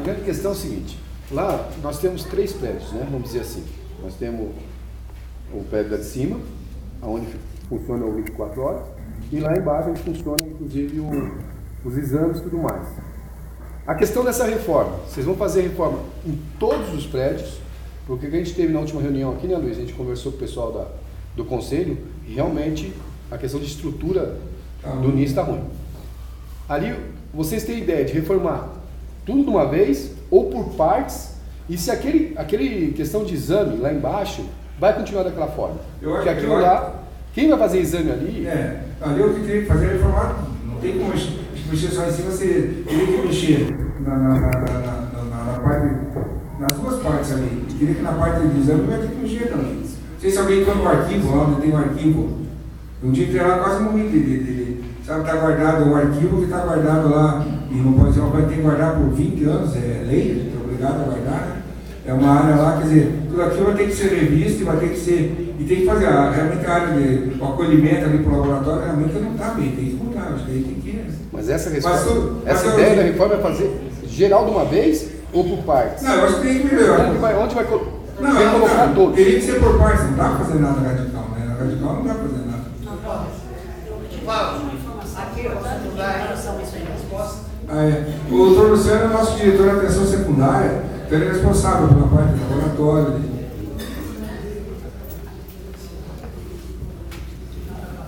grande questão é o seguinte, lá nós temos 3 prédios, né? Vamos dizer assim. Nós temos o prédio lá de cima, onde funciona o 24 horas, e lá embaixo onde funciona inclusive os exames e tudo mais. A questão dessa reforma, vocês vão fazer reforma em todos os prédios, porque o que a gente teve na última reunião aqui, né, Luiz? A gente conversou com o pessoal do conselho e realmente a questão de estrutura do NIS está ruim. Ali, vocês têm ideia de reformar tudo de uma vez ou por partes, e se aquele questão de exame lá embaixo vai continuar daquela forma? Porque aquilo lá, quem vai fazer exame ali... ali eu teria que fazer é reformar tudo. Não tem como mexer só em cima, você teria que mexer na parte, nas duas partes ali. Eu teria que na parte de exame vai ter que mexer também. Não sei se alguém entrou no arquivo, lá onde tem um arquivo. Um dia entrei lá quase morri sabe, está guardado o arquivo que está guardado lá, e não pode ser uma coisa que tem que guardar por 20 anos, é lei, a gente é obrigado a guardar, né? É uma área lá, quer dizer, tudo aquilo vai ter que ser revisto, vai ter que ser, e tem que fazer, realmente a área de acolhimento ali para o laboratório, realmente não está bem, tem que mudar, acho que aí tem que... Mas essa ideia da reforma é fazer geral de uma vez ou por partes? Não, eu acho que tem que melhorar. Onde vai colocar todos? Teria que ser por partes, não dá para fazer nada radical, né? Na radical não dá para fazer nada. O doutor Luciano é nosso diretor de atenção secundária, então ele é responsável pela parte do laboratório.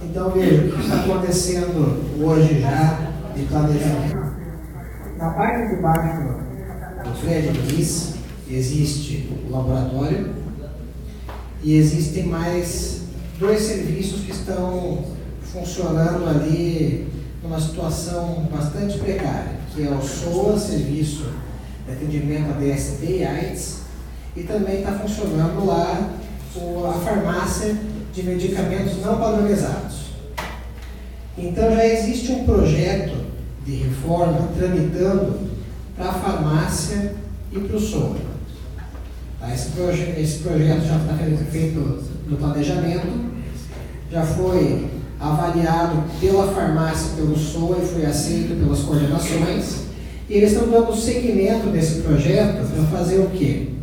Então veja o que está acontecendo hoje já de planejamento. Na parte de baixo do prédio do NIS existe o laboratório e existem mais 2 serviços que estão funcionando ali numa situação bastante precária, que é o SOA, Serviço de Atendimento a DST e AIDS, e também está funcionando lá a farmácia de medicamentos não padronizados. Então já existe um projeto de reforma tramitando para a farmácia e para o SOA. Tá? Esse projeto já está feito no planejamento, já foi avaliado pela farmácia, pelo SOA e foi aceito pelas coordenações, e eles estão dando seguimento desse projeto para fazer o quê?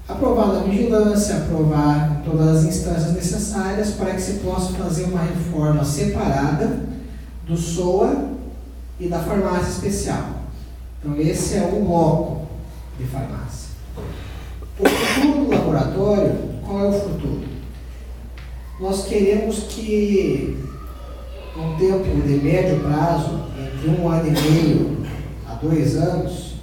Aprovar na vigilância, aprovar em todas as instâncias necessárias para que se possa fazer uma reforma separada do SOA e da farmácia especial. Então esse é um bloco de farmácia. O futuro do laboratório, qual é o futuro? Nós queremos que, num tempo de médio prazo, entre 1 ano e meio a 2 anos,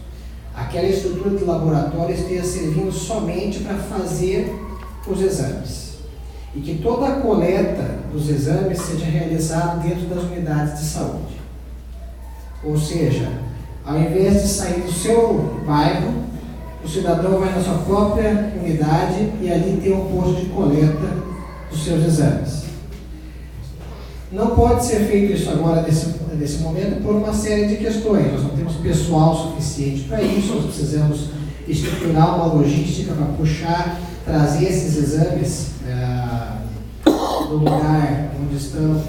aquela estrutura de laboratório esteja servindo somente para fazer os exames. E que toda a coleta dos exames seja realizada dentro das unidades de saúde. Ou seja, ao invés de sair do seu bairro, o cidadão vai na sua própria unidade e ali tem um posto de coleta dos seus exames. Não pode ser feito isso agora, nesse momento, por uma série de questões. Nós não temos pessoal suficiente para isso, nós precisamos estruturar uma logística para puxar, trazer esses exames do lugar onde estão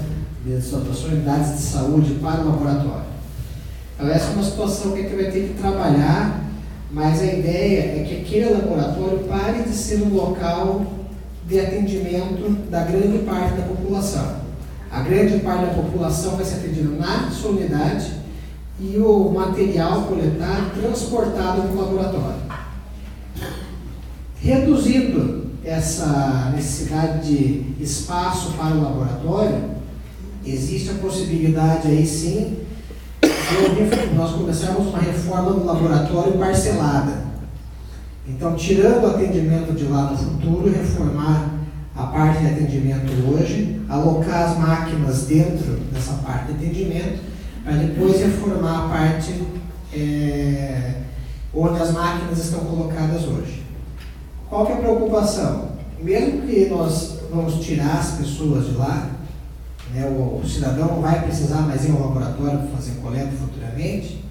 as suas unidades de saúde para o laboratório. Então, essa é uma situação que a gente vai ter que trabalhar, mas a ideia é que aquele laboratório pare de ser um local de atendimento da grande parte da população. A grande parte da população vai ser atendida na sua unidade e o material coletado transportado para o laboratório. Reduzindo essa necessidade de espaço para o laboratório, existe a possibilidade aí sim de nós começarmos uma reforma do laboratório parcelada. Então, tirando o atendimento de lá no futuro, reformar a parte de atendimento hoje, alocar as máquinas dentro dessa parte de atendimento, para depois reformar a parte onde as máquinas estão colocadas hoje. Qual que é a preocupação? Mesmo que nós vamos tirar as pessoas de lá, né, o cidadão não vai precisar mais ir ao laboratório para fazer coleta futuramente,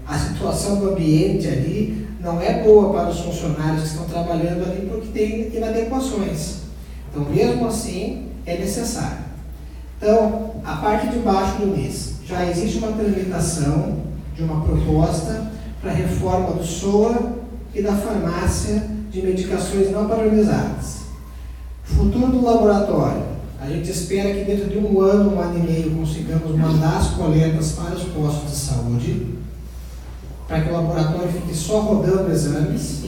a situação do ambiente ali não é boa para os funcionários que estão trabalhando ali porque tem inadequações. Então, mesmo assim, é necessário. Então, a parte de baixo do NIS, já existe uma tramitação de uma proposta para a reforma do SOA e da farmácia de medicações não padronizadas. Futuro do laboratório. A gente espera que dentro de um ano e meio, consigamos mandar as coletas para os postos de saúde, para que o laboratório fique só rodando exames,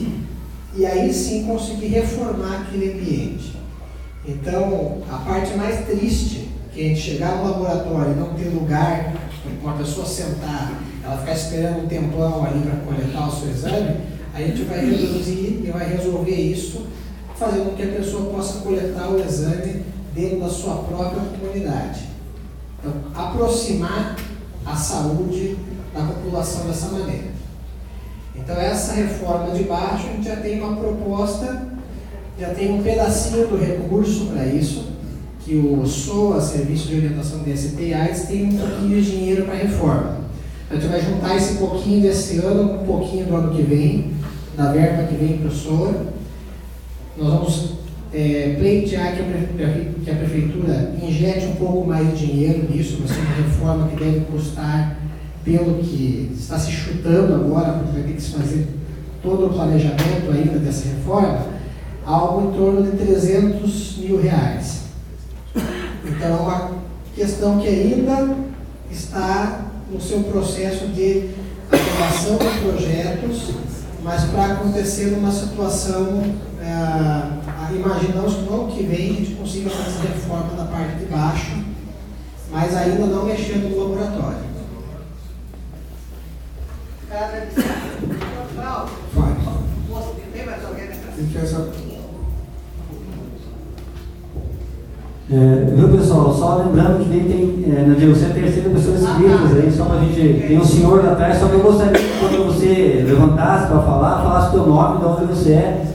e aí sim conseguir reformar aquele ambiente. Então, a parte mais triste, que a gente chegar no laboratório e não ter lugar para uma pessoa sentar, ela ficar esperando um tempão ali para coletar o seu exame, a gente vai reduzir e vai resolver isso, fazendo com que a pessoa possa coletar o exame dentro da sua própria comunidade. Então, aproximar a saúde da população dessa maneira. Então, essa reforma de baixo, a gente já tem uma proposta, já tem um pedacinho do recurso para isso, que o SOA, Serviço de Orientação de DST e AIDS, tem um pouquinho de dinheiro para a reforma. A gente vai juntar esse pouquinho desse ano com um pouquinho do ano que vem, da verba que vem para o SOA. Nós vamos pleitear que a Prefeitura injete um pouco mais de dinheiro nisso, vai ser uma reforma que deve custar, pelo que está se chutando agora, porque vai ter que se fazer todo o planejamento ainda dessa reforma, algo em torno de R$300 mil. Então é uma questão que ainda está no seu processo de aprovação de projetos, mas para acontecer numa situação, imaginamos que no ano que vem a gente consiga fazer a reforma da parte de baixo, mas ainda não mexendo no laboratório. Tem mais alguém? Viu, pessoal? Só lembrando que tem na DLC tem 30 pessoas inscritas aí, só pra gente. Tem um senhor lá atrás, só que eu gostaria que quando você levantasse para falar, falasse teu nome, de onde você é.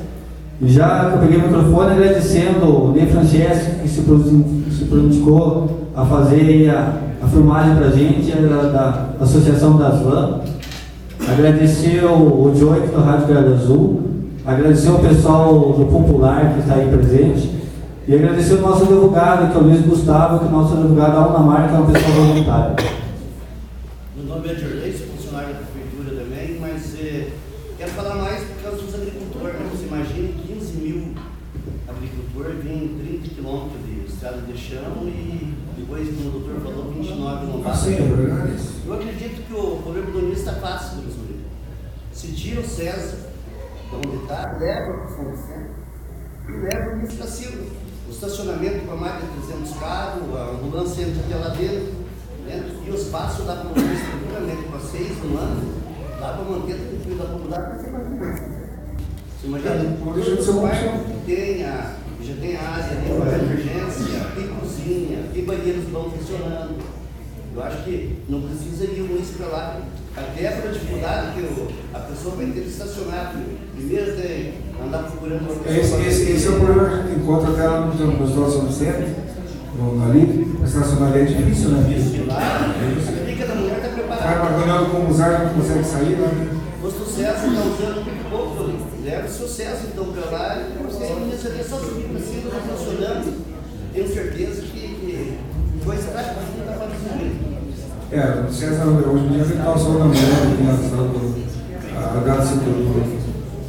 E já que eu peguei o microfone, agradecendo o Ney Franceschi, que se prontificou a fazer aí a filmagem pra gente, da Associação das LAM. Agradecer o Joey do Rádio Verde Azul, agradecer o pessoal do Popular que está aí presente. E agradecer o nosso advogado, que é o Luiz Gustavo, que é o nosso advogado Alnamar, que é uma pessoa voluntária. Meu nome é Dirley, sou funcionário da Prefeitura também, mas quero falar mais por causa dos agricultores. Né? Você imagina 15 mil agricultores vindo 30 quilômetros de estrada de chão e depois, como o doutor falou, 29 não basta. Eu acredito que o governo comunista está fácil de resolver. Se tira o César, de onde está, leva para o São Vicente e leva o ministro Cacilda. O estacionamento para mais de 300 carros, a ambulância entra até lá dentro, né? E os passos dá para manter estruturalmente para 6 no ano, dá para manter tranquilo a comunidade, você imagina. Não deixa de ser uma opção. Já tem área ali para emergência, tem cozinha, tem banheiros bons funcionando. Eu acho que não precisa ir o município para lá, até pela dificuldade que a pessoa vai ter de estacionar. Primeiro tem andar procurando uma pessoa. Esse é o problema que a gente encontra até lá no Estação do Centro, ali, estacionar é difícil, né? Isso, lá, a clínica da mulher está preparada. Vai pagando com o Zar, não consegue sair, né? O sucesso está usando muito pouco ali. Leva o sucesso então para lá e você é só subir para cima, está funcionando. Tenho certeza que foi praticamente que está fazendo. O César, hoje em dia, ele está o Saúde da Mulher, tem a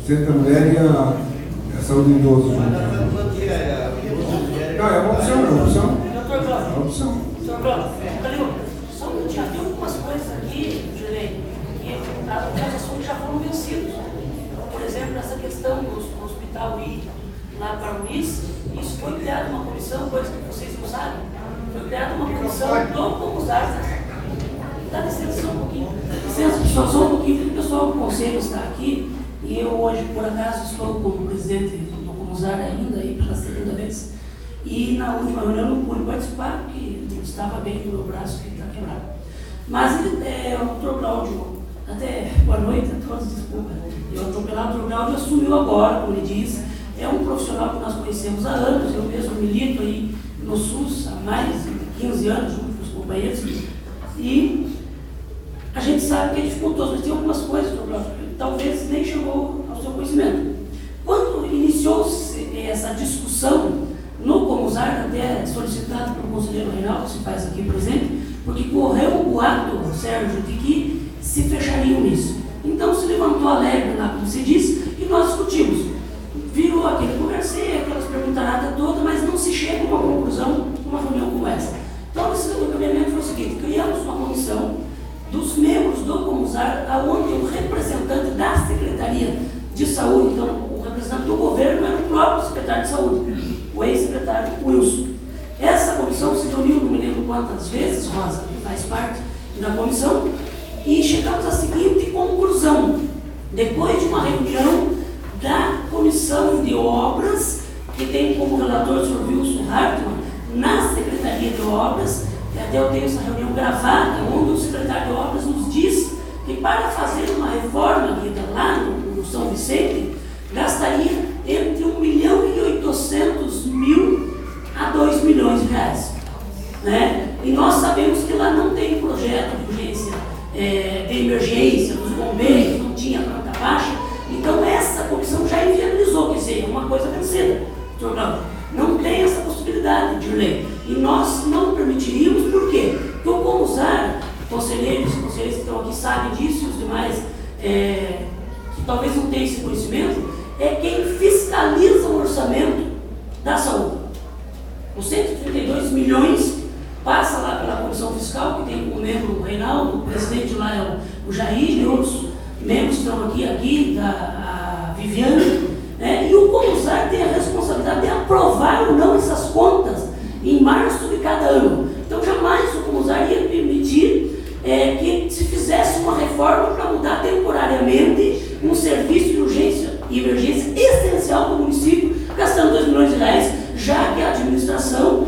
Centro da Mulher e a Saúde do Idoso. Não, é uma opção, é uma opção. É uma opção. Só um dia, tem algumas coisas aqui, Juliane, que os assuntos já foram vencidos. Por exemplo, essa questão do hospital ir lá para o MIS, isso foi criada uma comissão, coisa que vocês não sabem, foi criada uma comissão do Comusar. Dá licença só um pouquinho. Licença, pessoal, só um pouquinho, porque o pessoal do conselho está aqui e eu hoje, por acaso, estou como presidente do Comusar ainda, aí pela segunda vez. E na última reunião eu não pude participar, porque não estava bem no meu braço, que está quebrado. Mas o doutor Cláudio, até boa noite a todos, desculpa. O doutor Cláudio assumiu agora, como ele diz, é um profissional que nós conhecemos há anos, eu mesmo milito aí no SUS há mais de 15 anos, junto com os companheiros, e a gente sabe que é dificultoso, mas tem algumas coisas, doutor Cláudio, que talvez nem chegou ao seu conhecimento. Quando iniciou-se essa discussão no Comusar, até solicitado pelo conselheiro Reinaldo, que se faz aqui presente, porque correu um boato, Sérgio, de que se fechariam nisso. Então se levantou a lebre lá, como se diz, e nós discutimos. Virou aquele converseiro, aquelas perguntaradas todas, mas não se chega a uma conclusão numa reunião como essa. Então, esse encaminhamento foi o seguinte: criamos uma comissão dos membros do Comusar, onde o representante da Secretaria de Saúde, então o representante do governo era o próprio secretário de Saúde, o ex-secretário Wilson. Essa comissão se reuniu, não me lembro quantas vezes, Rosa, que faz parte da comissão, e chegamos à seguinte conclusão: depois de uma reunião da Comissão de Obras, que tem como relator o Sr. Wilson Hartmann, na Secretaria de Obras, e até eu tenho essa reunião gravada, onde o secretário de Obras nos diz que para fazer uma reforma lá no São Vicente, gastaria entre 1.800.000 a 2 milhões de reais. Né? E nós sabemos que lá não tem projeto de urgência, de emergência, dos bombeiros, não tinha planta baixa. Então essa comissão já inviabilizou, quer dizer, é uma coisa vencida. Não tem essa possibilidade de lei. E nós não permitiríamos, por quê? Porque o Comusar, conselheiros e conselheiras que estão aqui sabem disso, e os demais que talvez não tenham esse conhecimento, é quem fiscaliza o orçamento da saúde. Os 132 milhões passa lá pela comissão fiscal, que tem como membro o Reinaldo, o presidente lá é o Jair, e outros membros que estão aqui a Viviane, né? E o Comusar tem a responsabilidade de aprovar ou não essas contas em março de cada ano. Então jamais o Comusar ia permitir que se fizesse uma reforma para mudar temporariamente um serviço de urgência e emergência essencial do município, gastando 2 milhões de reais, já que a administração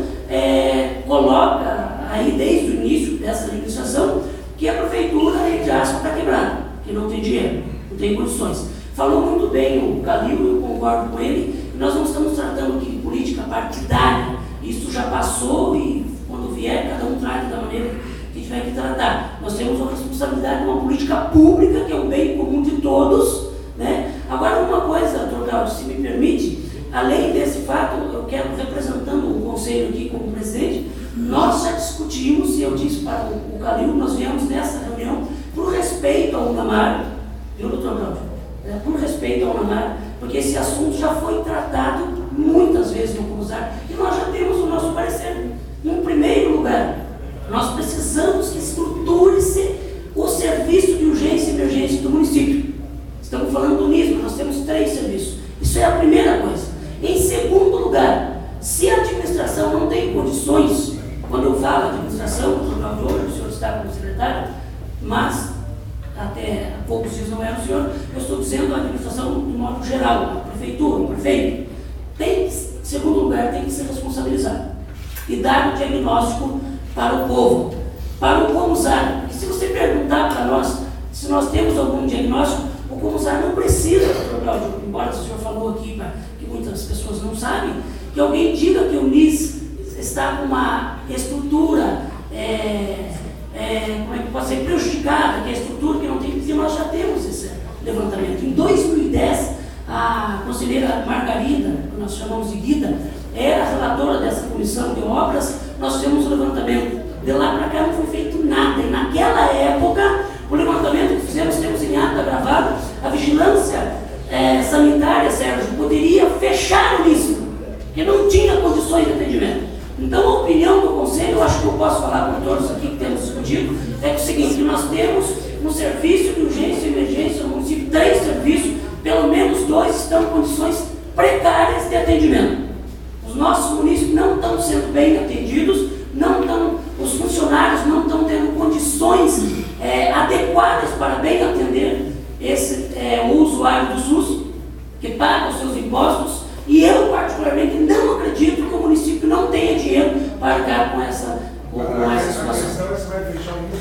coloca aí desde o início dessa administração que a prefeitura, entre aspas, está quebrada, que não tem dinheiro, não tem condições. Falou muito bem o Calil, eu concordo com ele, nós não estamos tratando aqui de política partidária, isso já passou e quando vier, cada um trata da maneira que tiver que tratar. Nós temos uma responsabilidade de uma política pública, que é o bem comum de todos, né? Agora, uma coisa, Dr. Gaudio, se me permite, além desse fato, eu quero, representando o Conselho aqui como presidente, nós já discutimos, e eu disse para o Calil, nós viemos nessa reunião por respeito ao UNAMAR, viu, Dr. Gaudio? Por respeito ao UNAMAR, porque esse assunto já foi tratado muitas vezes no Comusar, e nós já temos o nosso parecer. Em primeiro lugar, nós precisamos que estruture-se o serviço de urgência e emergência do município. Estamos falando do NISMA, nós temos 3 serviços. Isso é a primeira coisa. Em segundo lugar, se a administração não tem condições, quando eu falo de administração, o senhor está como secretário, mas até há poucos dias não era o senhor, eu estou dizendo a administração de modo geral, a prefeitura, o prefeito, tem, em segundo lugar, tem que se responsabilizar e dar um diagnóstico para o povo, para o Comusar. E se você perguntar para nós se nós temos algum diagnóstico, o Comusar não precisa, Dr. Gaudio, embora o senhor falou aqui, que muitas pessoas não sabem, que alguém diga que o NIS está com uma estrutura, como é que pode ser, prejudicada, que é a estrutura que não tem, porque nós já temos esse levantamento. Em 2010, a conselheira Margarida, que nós chamamos de Guida, era a relatora dessa comissão de obras, nós fizemos o levantamento. De lá para cá não foi feito nada, e naquela época, o levantamento que fizemos, temos em ata gravado, a vigilância sanitária, Sérgio, poderia fechar o NIS, porque não tinha condições de atendimento. Então, a opinião do Conselho, eu acho que eu posso falar por todos aqui que temos discutido, é o seguinte, que nós temos um serviço de urgência e emergência no município, 3 serviços, pelo menos 2 estão em condições precárias de atendimento. Os nossos municípios não estão sendo bem atendidos, os funcionários não estão tendo condições adequadas para bem atender o usuário do SUS, que paga os seus impostos, e eu particularmente não acredito que o município não tenha dinheiro para arcar com essa situação. A questão é se vai fechar o NIS